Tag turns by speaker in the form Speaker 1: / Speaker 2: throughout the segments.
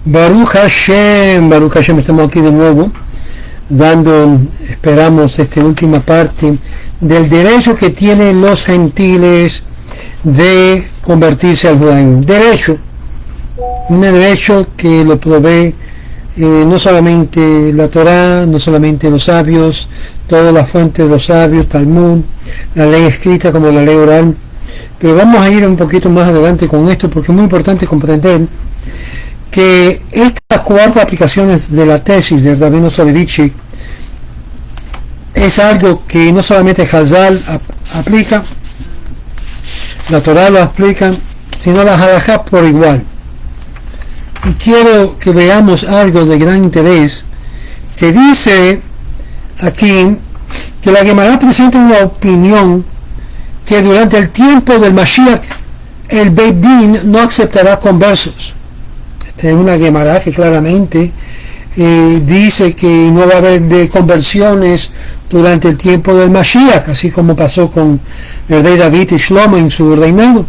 Speaker 1: Baruch Hashem, estamos aquí de nuevo, esperamos esta última parte del derecho que tienen los gentiles de convertirse al judaísmo. Un derecho que lo provee no solamente la Torá, no solamente los sabios, todas las fuentes de los sabios, Talmud, la ley escrita como la ley oral, pero vamos a ir un poquito más adelante con esto porque es muy importante comprender que estas 4 aplicaciones de la tesis del Rabino Soloveitchik es algo que no solamente Hazal aplica, la Torah lo aplica, sino la halajá por igual. Y quiero que veamos algo de gran interés que dice aquí que la Gemara presenta una opinión que durante el tiempo del Mashiach el Beit Din no aceptará conversos. Es una Gemara que claramente dice que no va a haber de conversiones durante el tiempo del Mashiach, así como pasó con el rey David y Shlomo en su reinado,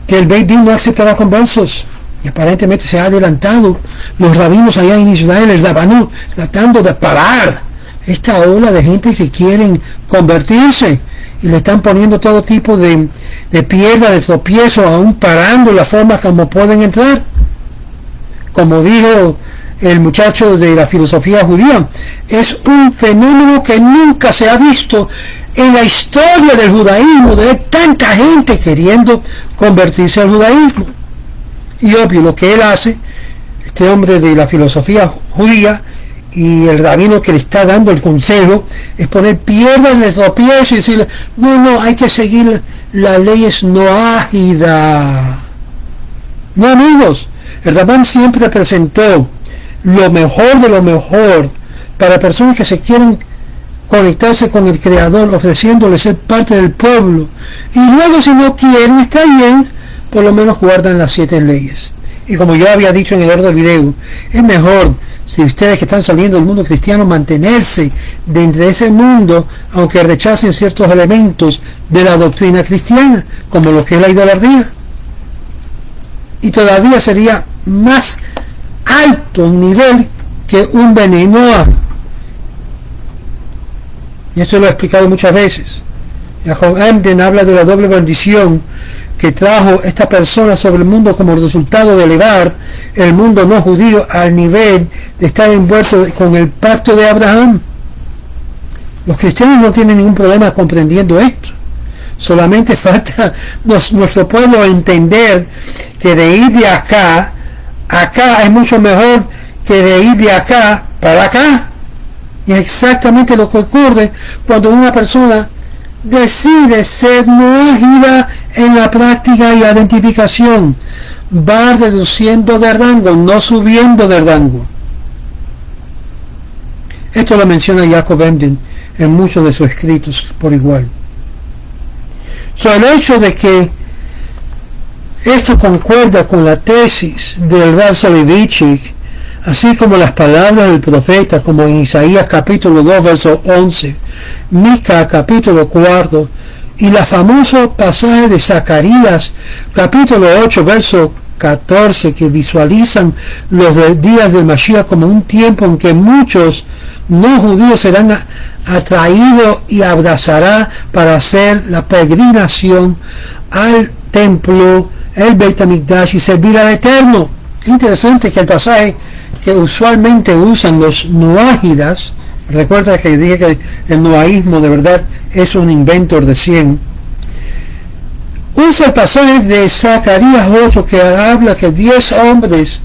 Speaker 1: que el Beit Din no aceptará conversos, y aparentemente se ha adelantado los rabinos allá en Israel, el Rabanut, tratando de parar esta ola de gente que quieren convertirse, y le están poniendo todo tipo de piedra, de tropiezo, aún parando la forma como pueden entrar. Como dijo el muchacho de la filosofía judía, es un fenómeno que nunca se ha visto en la historia del judaísmo, de tanta gente queriendo convertirse al judaísmo. Y obvio, lo que él hace, este hombre de la filosofía judía, y el rabino que le está dando el consejo es poner piedras de tropiezo y decirle, no, hay que seguir las leyes noágidas. No, amigos, el Rabán siempre presentó lo mejor de lo mejor para personas que se quieren conectarse con el Creador, ofreciéndole ser parte del pueblo, y luego si no quieren, está bien, por lo menos guardan las 7 leyes. Y como yo había dicho en el otro video, es mejor, si ustedes que están saliendo del mundo cristiano, mantenerse dentro de ese mundo, aunque rechacen ciertos elementos de la doctrina cristiana, como lo que es la idolatría. Y todavía sería más alto en nivel que un veneno. Y eso lo he explicado muchas veces. Jacob Emden habla de la doble bendición que trajo esta persona sobre el mundo como resultado de elevar el mundo no judío al nivel de estar envuelto con el pacto de Abraham. Los cristianos no tienen ningún problema comprendiendo esto. Solamente falta nuestro pueblo entender que de ir de acá es mucho mejor que de ir de acá para acá. Y es exactamente lo que ocurre cuando una persona decide ser noágida en la práctica y la identificación. Va reduciendo de rango, no subiendo de rango. Esto lo menciona Jacob Emden en muchos de sus escritos por igual. El hecho de que esto concuerda con la tesis del Rav Soloveitchik, así como las palabras del profeta, como en Isaías capítulo 2 verso 11, Mica capítulo 4, y la famoso pasaje de Zacarías capítulo 8 verso 14, que visualizan los días del Mashiach como un tiempo en que muchos no judíos serán atraídos y abrazará para hacer la peregrinación al templo, el Beit HaMikdash, y servir al Eterno. Interesante que el pasaje que usualmente usan los noágidas, recuerda que dije que el noaísmo de verdad es un invento de 100, usa el pasaje de Zacarías 8 que habla que 10 hombres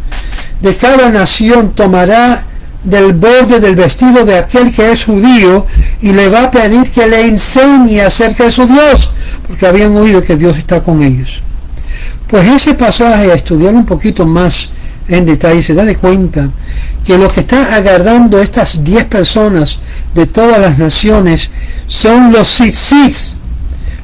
Speaker 1: de cada nación tomará del borde del vestido de aquel que es judío y le va a pedir que le enseñe acerca de su Dios, porque habían oído que Dios está con ellos. Pues ese pasaje, a estudiar un poquito más en detalle, se da de cuenta que lo que está agarrando estas 10 personas de todas las naciones son los tzitzis.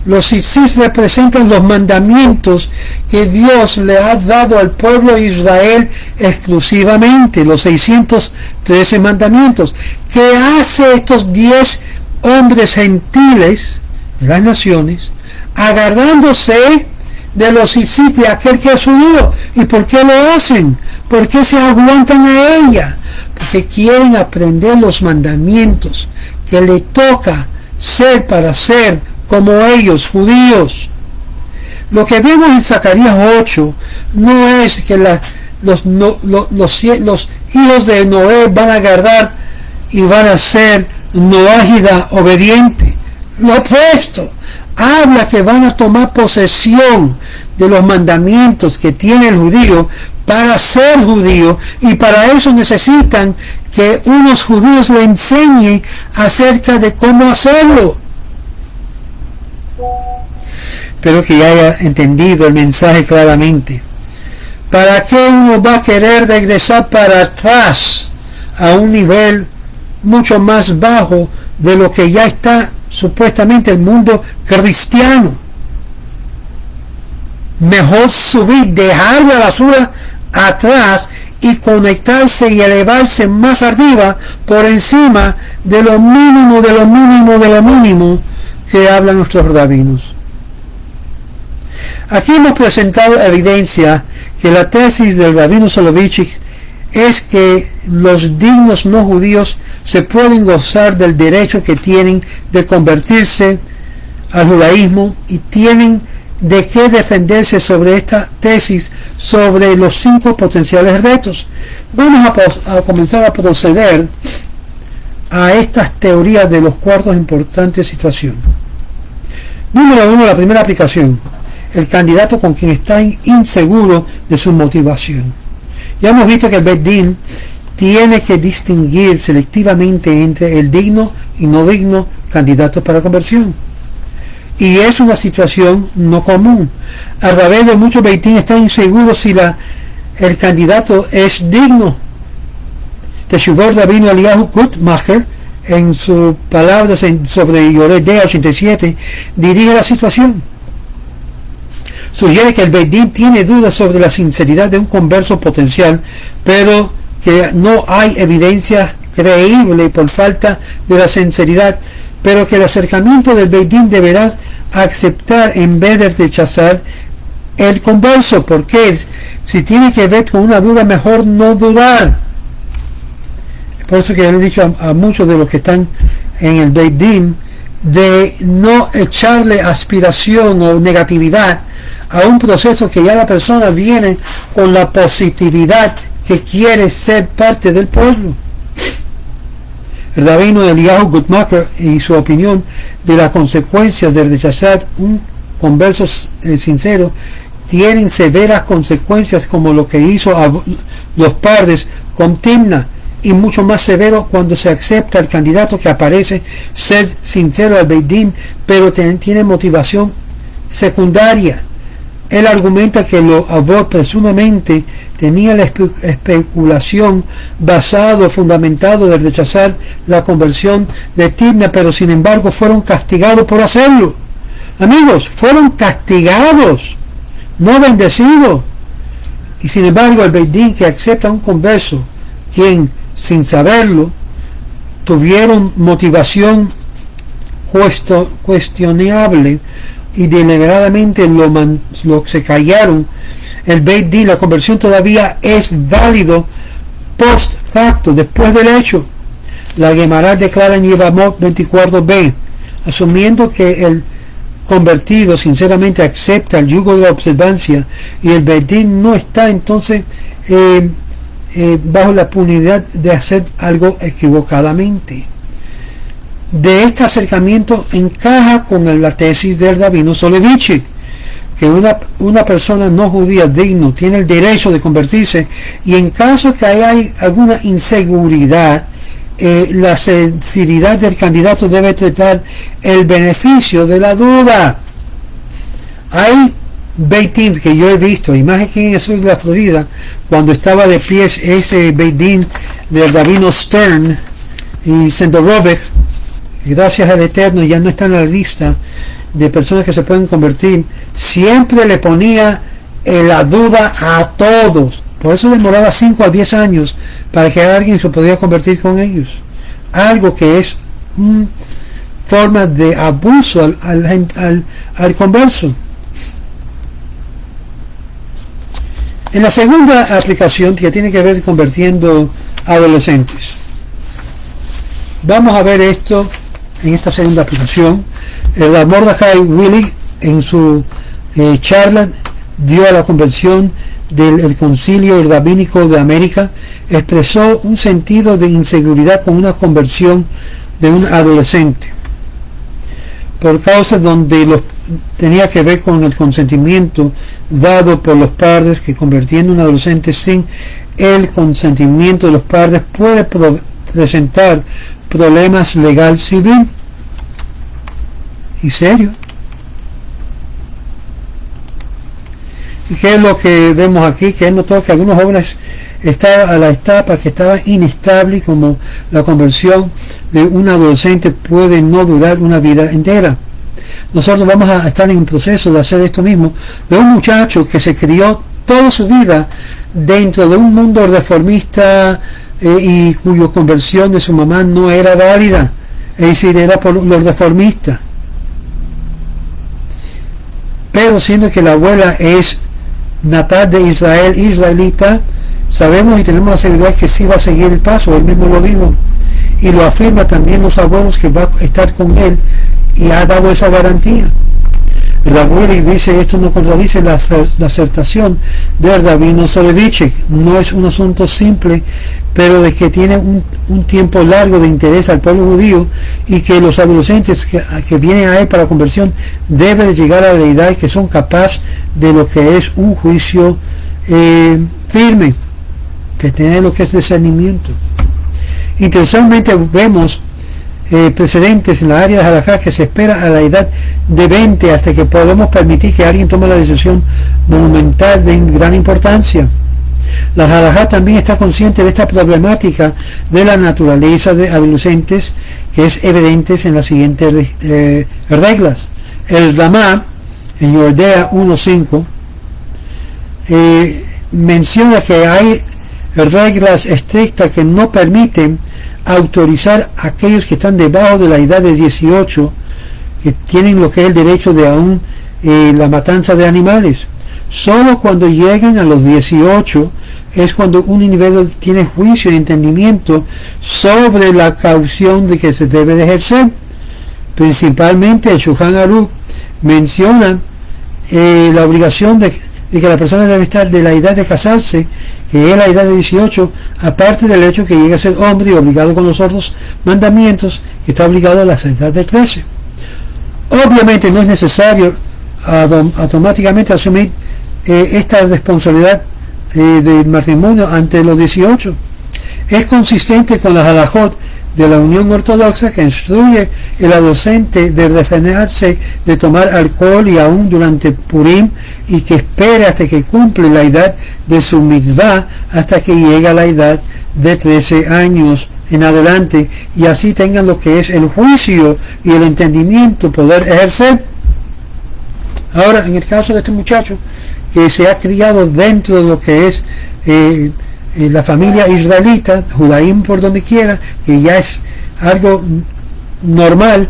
Speaker 1: Los tzitzis representan los mandamientos que Dios le ha dado al pueblo de Israel exclusivamente, los 613 mandamientos. ¿Qué hace estos 10 hombres gentiles de las naciones agarrándose de los tzitzit de aquel que es judío. ¿Y por qué lo hacen? ¿Por qué se aguantan a ella? Porque quieren aprender los mandamientos que le toca ser para ser como ellos, judíos. Lo que vemos en Zacarías 8 no es que los hijos de Noé van a agarrar y van a ser noágida obediente. Lo opuesto, habla que van a tomar posesión de los mandamientos que tiene el judío para ser judío, y para eso necesitan que unos judíos le enseñen acerca de cómo hacerlo. Espero que haya entendido el mensaje claramente. ¿Para qué uno va a querer regresar para atrás a un nivel mucho más bajo de lo que ya está supuestamente el mundo cristiano? Mejor subir, dejar la basura atrás y conectarse y elevarse más arriba, por encima de lo mínimo, de lo mínimo, de lo mínimo que hablan nuestros rabinos. Aquí hemos presentado evidencia que la tesis del rabino Soloveitchik es que los dignos no judíos se pueden gozar del derecho que tienen de convertirse al judaísmo, y tienen de qué defenderse sobre esta tesis, sobre los 5 potenciales retos. Vamos a comenzar a proceder a estas teorías de los cuartos importantes situación. Número 1, la primera aplicación: el candidato con quien está inseguro de su motivación. Ya hemos visto que el Beit Din tiene que distinguir selectivamente entre el digno y no digno candidato para conversión. Y es una situación no común. A través de muchos Beit Din están inseguros si el candidato es digno. Teshuvot Rabino Eliyahu Gutmacher, en sus palabras sobre Yoreh Deah 87, dirige la situación. Sugiere que el Beit Din tiene dudas sobre la sinceridad de un converso potencial, pero que no hay evidencia creíble por falta de la sinceridad, pero que el acercamiento del Beit Din deberá aceptar en vez de rechazar el converso, porque si tiene que ver con una duda, mejor no dudar. Por eso que yo le he dicho a muchos de los que están en el Beit Din de no echarle aspiración o negatividad a un proceso que ya la persona viene con la positividad que quiere ser parte del pueblo. El rabino Eliyahu Gutmacher y su opinión de las consecuencias de rechazar un converso sincero tienen severas consecuencias, como lo que hizo a los padres con Timna, y mucho más severo cuando se acepta el candidato que aparece ser sincero al Beit Din, pero tiene motivación secundaria. Él argumenta que los avós presumamente tenían la especulación fundamentado de rechazar la conversión de Timna, pero sin embargo fueron castigados por hacerlo. Amigos, fueron castigados, no bendecidos. Y sin embargo el Beit Din que acepta un converso, quien sin saberlo tuvieron motivación cuestionable y deliberadamente se callaron, el Beit Din, la conversión todavía es válido post facto, después del hecho. La Gemara declara en Yevamot 24b, asumiendo que el convertido sinceramente acepta el yugo de la observancia y el Beit Din no está entonces bajo la punidad de hacer algo equivocadamente. De este acercamiento encaja con la tesis del rabino Soloveitchik, que una persona no judía digno tiene el derecho de convertirse, y en caso que haya alguna inseguridad, la sinceridad del candidato debe tratar el beneficio de la duda. Hay Beit Din que yo he visto, y más aquí en el sur de la Florida, cuando estaba de pie ese Beit Din del rabino Stern y Sendorovich, gracias al Eterno ya no está en la lista de personas que se pueden convertir, siempre le ponía la duda a todos. Por eso demoraba 5 a 10 años para que alguien se pudiera convertir con ellos. Algo que es forma de abuso al converso. En la segunda aplicación, que tiene que ver convirtiendo adolescentes, vamos a ver esto en esta segunda aplicación. El Mordecai Willig, en su charla, dio a la convención del Concilio Rabínico de América, expresó un sentido de inseguridad con una conversión de un adolescente, por causa donde tenía que ver con el consentimiento dado por los padres, que convirtiendo a un adolescente sin el consentimiento de los padres puede presentar problemas legal civil y serio. ¿Y qué es lo que vemos aquí? Que él notó que algunos jóvenes estaban a la etapa que estaba inestable, como la conversión de un adolescente puede no durar una vida entera. Nosotros vamos a estar en un proceso de hacer esto mismo, de un muchacho que se crió toda su vida dentro de un mundo reformista y cuya conversión de su mamá no era válida, es decir, era por los reformistas. Pero siendo que la abuela es natal de Israel, israelita, sabemos y tenemos la seguridad que sí va a seguir el paso. Él mismo lo dijo y lo afirma también los abuelos, que va a estar con él, y ha dado esa garantía. El abuelo dice, esto no contradice la acertación de Rabino Soloveitchik. No es un asunto simple, pero de que tiene un tiempo largo de interés al pueblo judío, y que los adolescentes que vienen a él para conversión deben de llegar a la edad que son capaces de lo que es un juicio firme, de tener lo que es discernimiento. Interesantemente vemos precedentes en la área de halajá que se espera a la edad de 20 hasta que podemos permitir que alguien tome la decisión monumental de gran importancia. La halajá también está consciente de esta problemática de la naturaleza de adolescentes, que es evidente en las siguientes reglas. El Ramá en Yordea 1.5 menciona que hay reglas estrictas que no permiten autorizar a aquellos que están debajo de la edad de 18, que tienen lo que es el derecho de aún la matanza de animales. Solo cuando lleguen a los 18 es cuando un individuo tiene juicio y entendimiento sobre la caución de que se debe de ejercer. Principalmente el Shulchan Aruch menciona la obligación de que la persona debe estar de la edad de casarse, que es la edad de 18, aparte del hecho que llegue a ser hombre y obligado con los otros mandamientos, que está obligado a la edad de 13. Obviamente no es necesario automáticamente asumir esta responsabilidad del matrimonio ante los 18. Es consistente con las halajot de la Unión Ortodoxa, que instruye el adolescente de refrenarse de tomar alcohol y aún durante Purim, y que espere hasta que cumple la edad de su mitzvah, hasta que llegue a la edad de 13 años en adelante, y así tengan lo que es el juicio y el entendimiento poder ejercer. Ahora, en el caso de este muchacho que se ha criado dentro de lo que es la familia israelita, judaísmo por donde quiera, que ya es algo normal,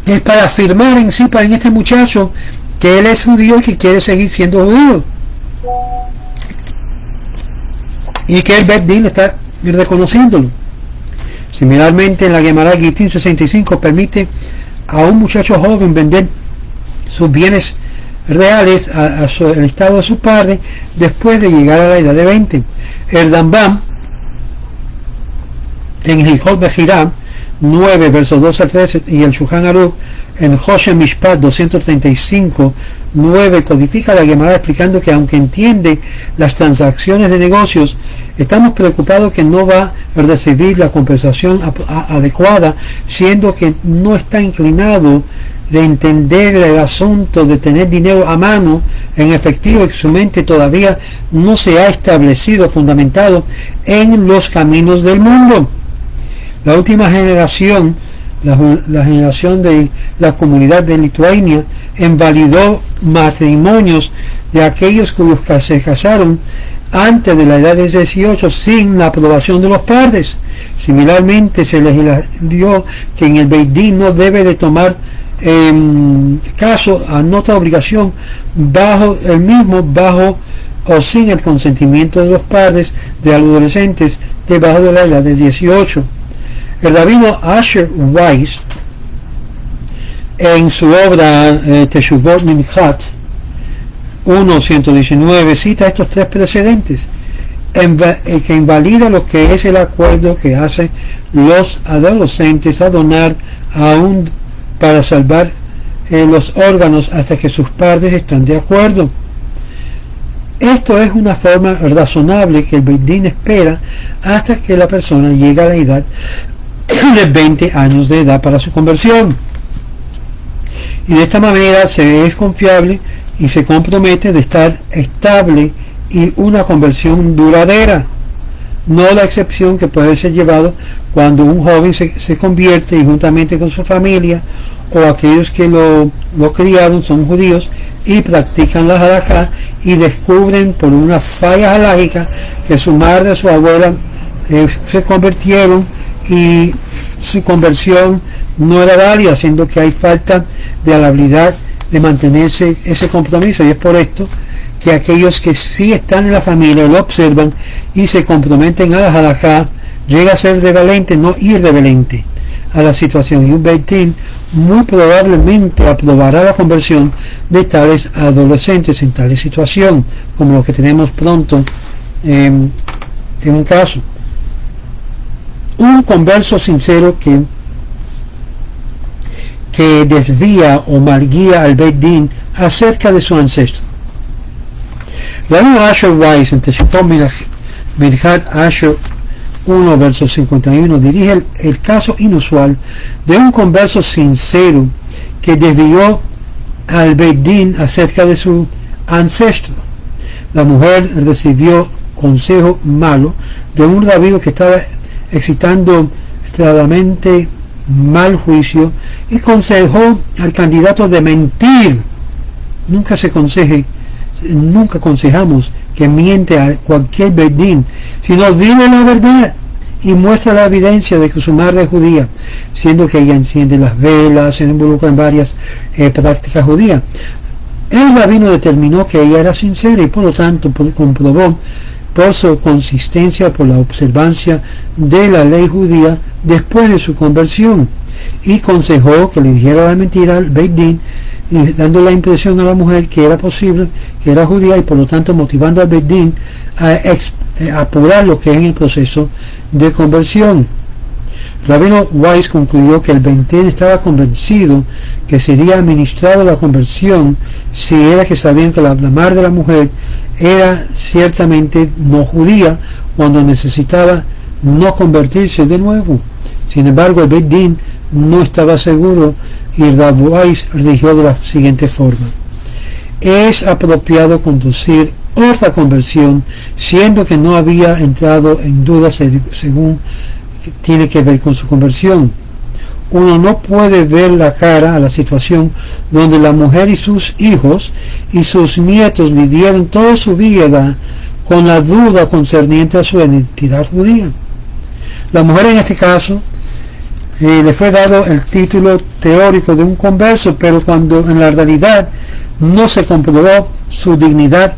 Speaker 1: es para afirmar en sí, para en este muchacho, que él es judío y que quiere seguir siendo judío, y que el Bet Din está reconociéndolo. Similarmente, en la Gemara Gittin 65 permite a un muchacho joven vender sus bienes reales al estado de su padre después de llegar a la edad de 20. El Rambam en Hilchot Bejiram 9 versos 2 al 13 y el Shulchan Aruch en Hoshen Mishpat 235 9 codifica la Gemara explicando que aunque entiende las transacciones de negocios, estamos preocupados que no va a recibir la compensación adecuada, siendo que no está inclinado de entender el asunto de tener dinero a mano en efectivo, que su mente todavía no se ha establecido, fundamentado en los caminos del mundo. La última generación, la generación de la comunidad de Lituania, invalidó matrimonios de aquellos cuyos se casaron antes de la edad de 18 sin la aprobación de los padres. Similarmente se legisló que en el Beit Din no debe de tomar caso anota obligación bajo o sin el consentimiento de los padres de adolescentes debajo de la edad de 18. El rabino Asher Weiss, en su obra Teshuvot Nimhat 1:119, cita estos tres precedentes que invalida lo que es el acuerdo que hacen los adolescentes a donar aún para salvar los órganos hasta que sus padres están de acuerdo. Esto es una forma razonable que el Beit Din espera hasta que la persona llegue a la edad de 20 años de edad para su conversión. Y de esta manera se es confiable y se compromete de estar estable y una conversión duradera, no la excepción que puede ser llevado cuando un joven se convierte y juntamente con su familia o aquellos que lo criaron son judíos y practican la halajá y descubren por una falla halágica que su madre o su abuela se convirtieron y su conversión no era válida, siendo que hay falta de la habilidad de mantenerse ese compromiso, y es por esto que aquellos que sí están en la familia lo observan y se comprometen a la halajá llega a ser revalente, no irrevalente a la situación, y un Beit Din muy probablemente aprobará la conversión de tales adolescentes en tal situación, como lo que tenemos pronto en un caso. Un converso sincero que desvía o malguía al Beit Din acerca de su ancestro. La misma Asher Weiss en Teshuvot Nimhat Asher 1 verso 51 dirige el caso inusual de un converso sincero que desvió al Beit Din acerca de su ancestro. La mujer recibió consejo malo de un rabino que estaba excitando extremadamente mal juicio y aconsejó al candidato de mentir. Nunca aconsejamos que miente a cualquier Beit Din, sino dile la verdad y muestra la evidencia de que su madre es judía, siendo que ella enciende las velas, se involucra en varias prácticas judías. El rabino determinó que ella era sincera y por lo tanto comprobó por su consistencia, por la observancia de la ley judía después de su conversión, y aconsejó que le dijera la mentira al Beit Din, dando la impresión a la mujer que era posible, que era judía, y por lo tanto motivando al Beit Din a apurar lo que es el proceso de conversión. Rabino Weiss concluyó que el Beit Din estaba convencido que sería administrado la conversión si era que sabían que la madre de la mujer era ciertamente no judía cuando necesitaba no convertirse de nuevo. Sin embargo, el Beit Din no estaba seguro y Rabbi Weiss rigió de la siguiente forma: es apropiado conducir otra conversión siendo que no había entrado en duda según tiene que ver con su conversión. Uno no puede ver la cara a la situación donde la mujer y sus hijos y sus nietos vivieron toda su vida con la duda concerniente a su identidad judía. La mujer en este caso le fue dado el título teórico de un converso, pero cuando en la realidad no se comprobó su dignidad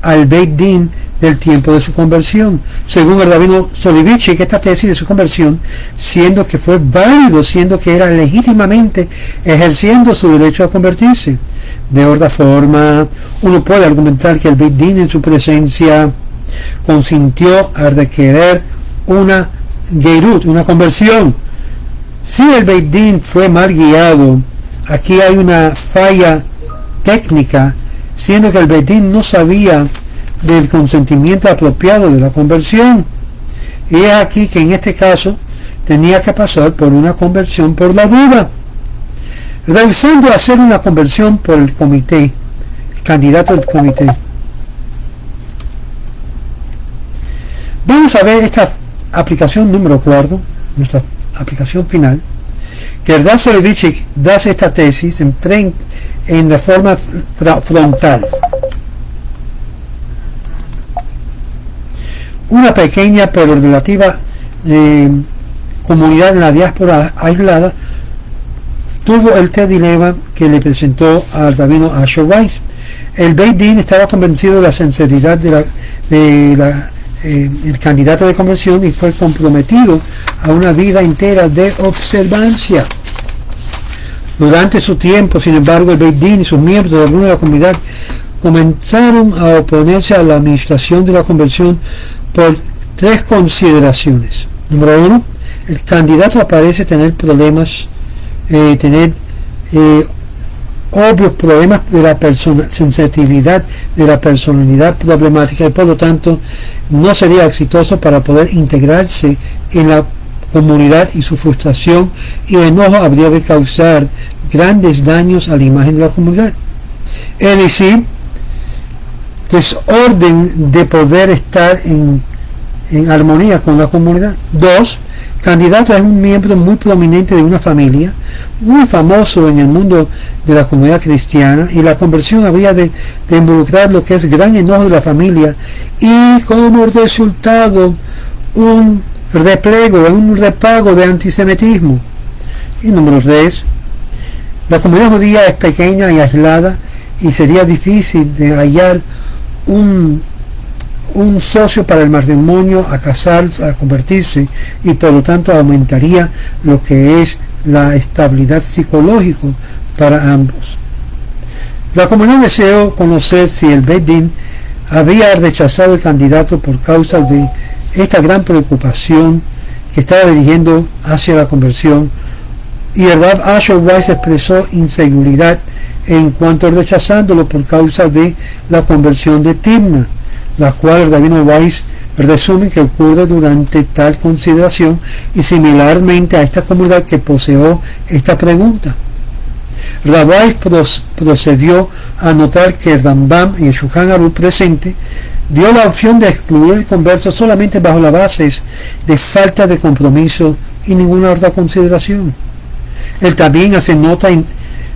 Speaker 1: al Beit Din del tiempo de su conversión. Según el rabino Soloveitchik, esta tesis de su conversión, siendo que fue válido, siendo que era legítimamente ejerciendo su derecho a convertirse. De otra forma, uno puede argumentar que el Beit Din en su presencia consintió a requerir una geirut, una conversión. Si el Beit Din fue mal guiado, aquí hay una falla técnica, siendo que el Beit Din no sabía del consentimiento apropiado de la conversión. Y es aquí que en este caso tenía que pasar por una conversión por la duda, rehusando hacer una conversión por el comité, el candidato del comité. Vamos a ver esta aplicación número 4, nuestra aplicación final, que el Rav Soloveitchik da esta tesis en de forma frontal. Una pequeña pero relativa comunidad en la diáspora aislada tuvo el dilema que le presentó al rabino Asher Weiss. El Beit Din estaba convencido de la sinceridad el candidato de conversión y fue comprometido a una vida entera de observancia. Durante su tiempo, sin embargo, el Beit Din y sus miembros de alguna de la comunidad comenzaron a oponerse a la administración de la conversión por 3 consideraciones. Número 1, el candidato parece tener problemas, obvios problemas de la sensitividad de la personalidad problemática y por lo tanto no sería exitoso para poder integrarse en la comunidad, y su frustración y enojo habría de causar grandes daños a la imagen de la comunidad. Es decir, desorden de poder estar en armonía con la comunidad. 2, candidato es un miembro muy prominente de una familia, muy famoso en el mundo de la comunidad cristiana, y la conversión habría de involucrar lo que es gran enojo de la familia y como resultado un repago de antisemitismo. Y número 3, la comunidad judía es pequeña y aislada y sería difícil de hallar un socio para el matrimonio, a casarse, a convertirse, y por lo tanto aumentaría lo que es la estabilidad psicológica para ambos. La comunidad deseó conocer si el Beit Din había rechazado el candidato por causa de esta gran preocupación que estaba dirigiendo hacia la conversión, y el Rav Asher Weiss expresó inseguridad en cuanto a rechazándolo por causa de la conversión de Timna, la cual el rabino Weiss resume que ocurre durante tal consideración y similarmente a esta comunidad que poseó esta pregunta. Weiss procedió a notar que el Rambam y el Shulchan Aruch presente dio la opción de excluir el converso solamente bajo las bases de falta de compromiso y ninguna otra consideración. Él también hace nota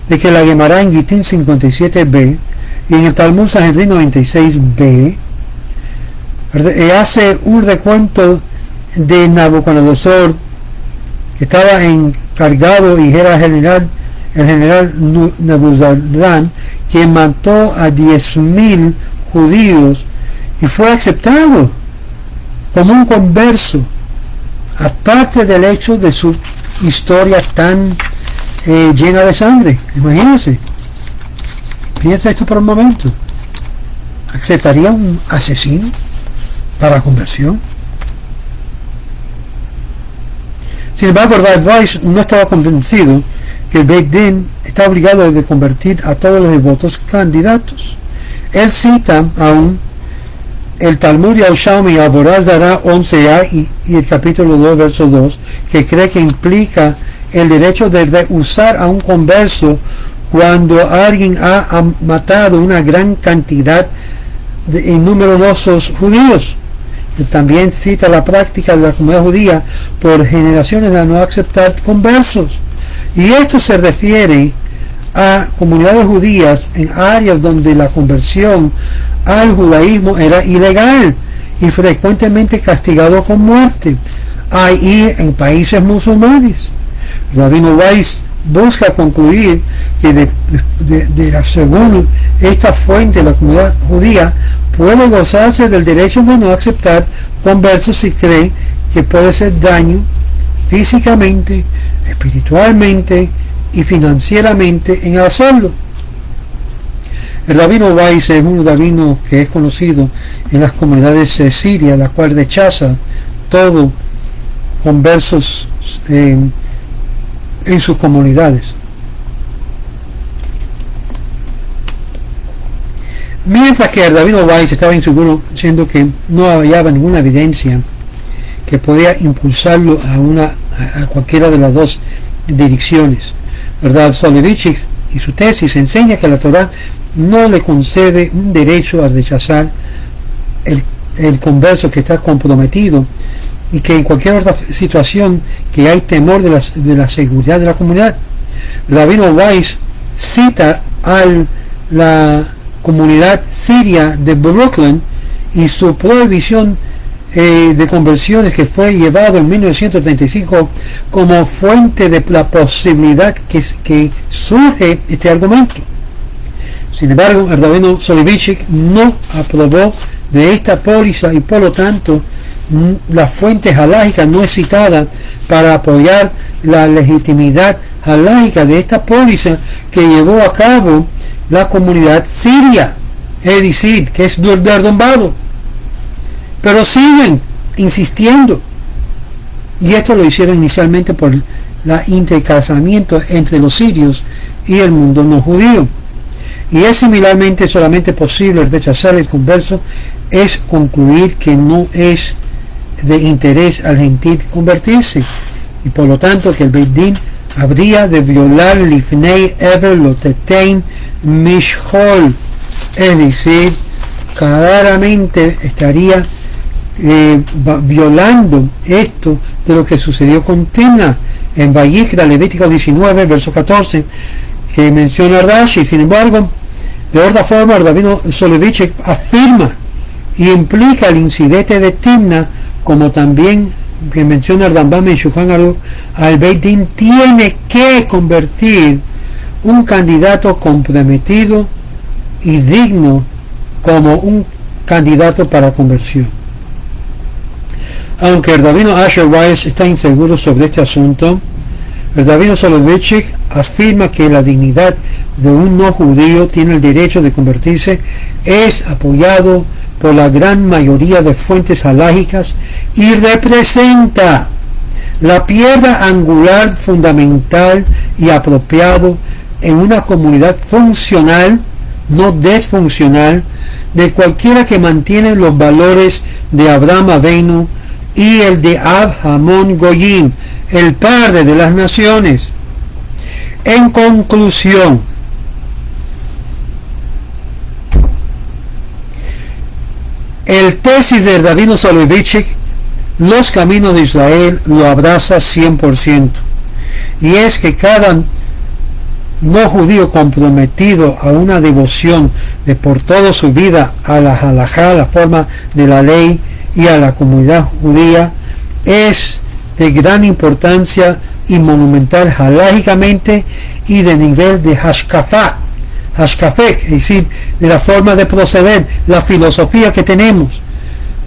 Speaker 1: de que la Gemara en Gitín 57b y en el Talmud Sanhedrin 96b hace un recuento de Nabucodonosor, que estaba encargado y era el general Nebuzaradan, quien mató a 10.000 judíos y fue aceptado como un converso, aparte del hecho de su historia tan llena de sangre. Imagínense, piensa esto por un momento. ¿Aceptaría un asesino para conversión? Sin embargo, Weiss no estaba convencido que el Beit Din está obligado a convertir a todos los devotos candidatos. Él cita aún el Talmud Yerushalmi Aboraz Dara 11a y el capítulo 2 verso 2, que cree que implica el derecho de rehusar a un converso cuando alguien ha matado una gran cantidad de numerosos judíos. También cita la práctica de la comunidad judía por generaciones de no aceptar conversos, y esto se refiere a comunidades judías en áreas donde la conversión al judaísmo era ilegal y frecuentemente castigado con muerte, ahí en países musulmanes. Rabino Weiss busca concluir que según esta fuente, la comunidad judía puede gozarse del derecho de no aceptar conversos si cree que puede ser daño físicamente, espiritualmente y financieramente en hacerlo. El rabino Weiss es un rabino que es conocido en las comunidades sirias, la cual rechaza todo conversos en sus comunidades. Mientras que el rabino Weiss estaba inseguro, diciendo que no hallaba ninguna evidencia que podía impulsarlo a cualquiera de las dos direcciones. Rav Soloveitchik y su tesis enseña que la Torá no le concede un derecho a rechazar el converso que está comprometido, y que en cualquier otra situación que hay temor de la seguridad de la comunidad. Rabino Weiss cita a la comunidad siria de Brooklyn y su prohibición de conversiones que fue llevado en 1935 como fuente de la posibilidad que surge este argumento. Sin embargo, el rabino Soloveitchik no aprobó de esta póliza y por lo tanto la fuente halájica no es citada para apoyar la legitimidad halájica de esta póliza que llevó a cabo la comunidad siria, es decir, que es derrumbado. Pero siguen insistiendo, y esto lo hicieron inicialmente por el intercasamiento entre los sirios y el mundo no judío. Y es similarmente solamente posible rechazar el converso es concluir que no es de interés al gentil convertirse, y por lo tanto que el Beit Din habría de violar Lifnei Ever Lotetein Mishhol, es decir, claramente estaría violando esto de lo que sucedió con Timna en Vayikra, Levítico 19, verso 14, que menciona Rashi. Sin embargo, de otra forma, el rabino Soloveitchik afirma y implica el incidente de Timna, como también que menciona el Rambam en Shulchan Aruch, al Beit Din tiene que convertir un candidato comprometido y digno como un candidato para conversión. Aunque el rabino Asher Weiss está inseguro sobre este asunto, el rabino Soloveitchik afirma que la dignidad de un no judío tiene el derecho de convertirse, es apoyado por la gran mayoría de fuentes halágicas y representa la piedra angular fundamental y apropiado en una comunidad funcional, no disfuncional, de cualquiera que mantiene los valores de Abraham Avinu y el de Ab Hamon Goyim, el padre de las naciones. En conclusión, el tesis del rabino Soloveitchik, los caminos de Israel, lo abraza 100%, y es que cada no judío comprometido a una devoción de por toda su vida a la halajá, la forma de la ley, y a la comunidad judía, es de gran importancia y monumental halágicamente y de nivel de hashkafá, es decir, de la forma de proceder, la filosofía que tenemos.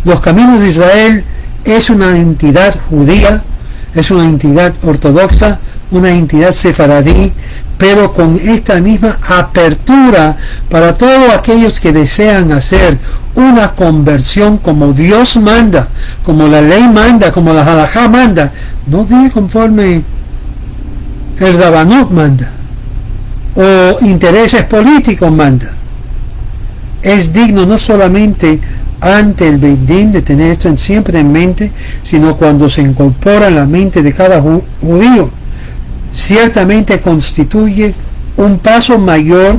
Speaker 1: Los caminos de Israel es una entidad judía, es una entidad ortodoxa, una entidad sefaradí, pero con esta misma apertura para todos aquellos que desean hacer una conversión como Dios manda, como la ley manda, como la halajá manda, no bien conforme el Rabanut manda o intereses políticos manda. Es digno no solamente ante el Beit Din de tener esto siempre en mente, sino cuando se incorpora en la mente de cada judío. Ciertamente constituye un paso mayor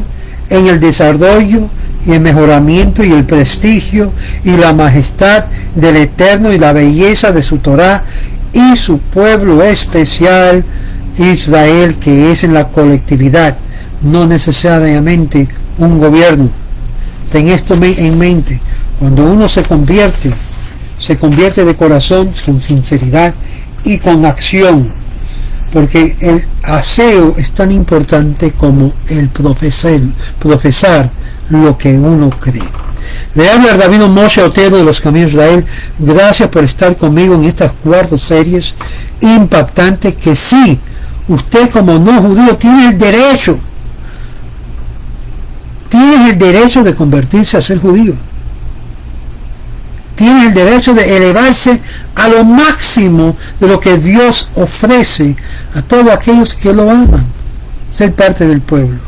Speaker 1: en el desarrollo y el mejoramiento y el prestigio y la majestad del Eterno y la belleza de su Torá y su pueblo especial Israel, que es en la colectividad, no necesariamente un gobierno. Ten esto en mente. Cuando uno se convierte de corazón, con sinceridad y con acción, porque el aseo es tan importante como el profesar lo que uno cree. Le habla el rabino Moshe Otero de los Caminos de Israel. Gracias por estar conmigo en estas 4 series impactantes que sí, usted como no judío tiene el derecho de convertirse a ser judío. Tiene el derecho de elevarse a lo máximo de lo que Dios ofrece a todos aquellos que lo aman, ser parte del pueblo,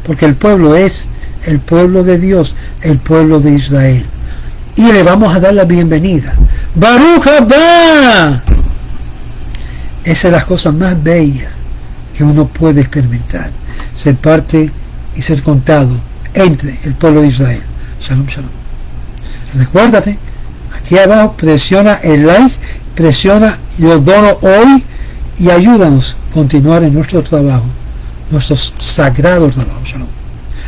Speaker 1: porque el pueblo es el pueblo de Dios, el pueblo de Israel, y le vamos a dar la bienvenida. Baruch haba. Esa es la cosa más bella que uno puede experimentar, ser parte y ser contado entre el pueblo de Israel. Shalom, shalom. Recuérdate, aquí abajo presiona el like, presiona yo dono hoy y ayúdanos a continuar en nuestro trabajo, nuestro sagrado trabajo. Shalom.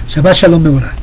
Speaker 1: Shabbat shalom mevorach.